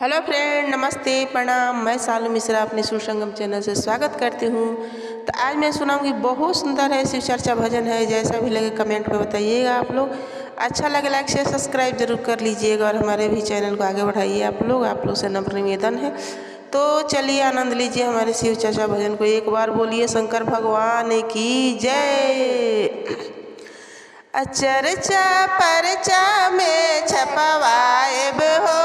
Hello friend, नमस्ते, प्रणाम। मैं सालू मिश्रा अपने सुर संगम चैनल से स्वागत करती हूँ। तो आज मैं सुनाऊंगी, बहुत सुंदर है, शिव चर्चा भजन है। जैसा भी लगे कमेंट में बताइएगा आप लोग। अच्छा लगे लाइक शेयर सब्सक्राइब जरूर कर लीजिएगा और हमारे भी चैनल को आगे बढ़ाइए आप लोग से नम्र निवेदन है। तो चलिए आनंद लीजिए हमारे शिव चर्चा भजन को। एक बार बोलिए शंकर भगवान की जय। चर्चा परचा में छपवाएब हो,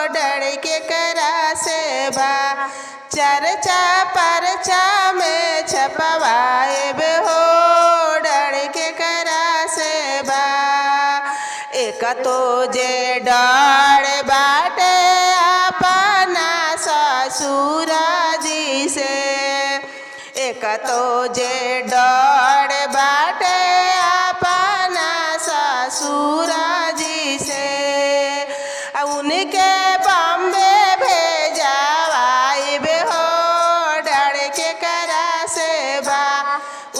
डर के करा से बा। चर्चा परचा में छपवाएब हो, डर के करा से बा। एक तो जे डर बाटे अपना ससुरा जी से, एक तो जे डर बाटे ससुरा जी से। उनके बॉम्बे भेजवाइब हो, डर के करा से बा।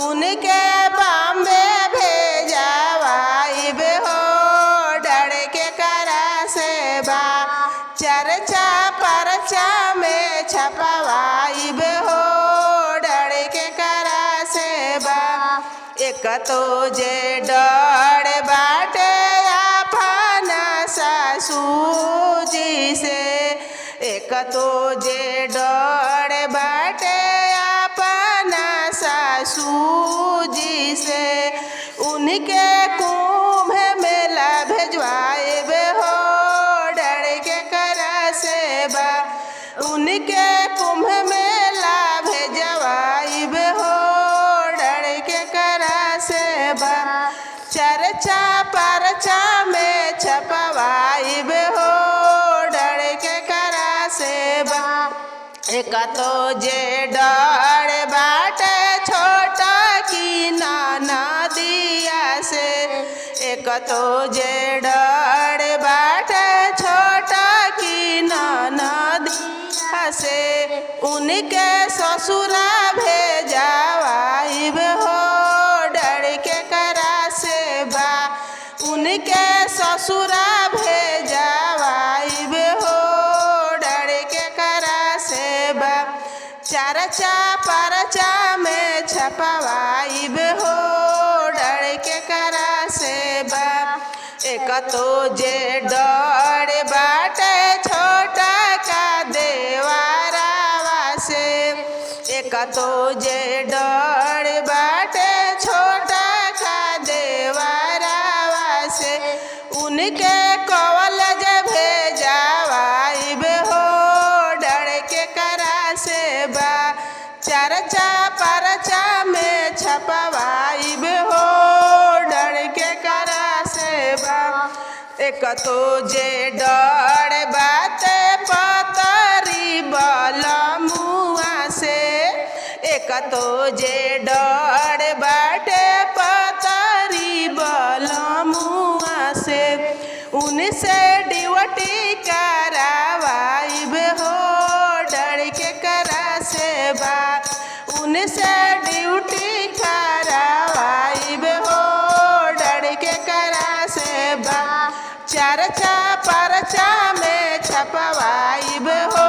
उनके बॉम्बे भेजवाइब हो, डर के करा से बा। चर्चा परचा में छपवाइब हो, डर के करा से बा। एक तो जे डर बाटे अपना ससुर जी से, एक तो जे डर बाटे अपना ससुर जी से। उनके कुंभ मेला भेजवाएब हो, डर के करा से बा। उनके कुंभ मेला भेजवाइब हो, डर के करा से बा। चर्चा परचा में छपवाइब हो, डर के करा से बा। एक तो जे डर बाटे छोटा की नाना दिया से, एक तो जे डर बाटे छोटा की नाना दिया से। उनके ससुरा भेजवाइब हो, डर के करा से बा। उनके ससुरा भेजवाइब हो, डर के करा से बा। चर्चा परचा में छपवाइब हो, डर के करा से बा। एक तो जे डर बाटे छोटा का देवारावा से, एक तो जे डर बाटे छोटा का देवारावा से। उनके कॉलेज भेजवाइब हो, डर के करा से बा। चर्चा परचा में छपवाइब हो, डर के करा से बा। एक तो जे डर बाटे पतरी बलमुआ से, एक तो जे डर बाटे पतरी बलमुआ से। उनसे ड्यूटी करावाइब हो, डर के करा से बा। उनसे ड्यूटी करावाइब हो, डर के करा से बा। चर्चा परचा में छपवाइब हो,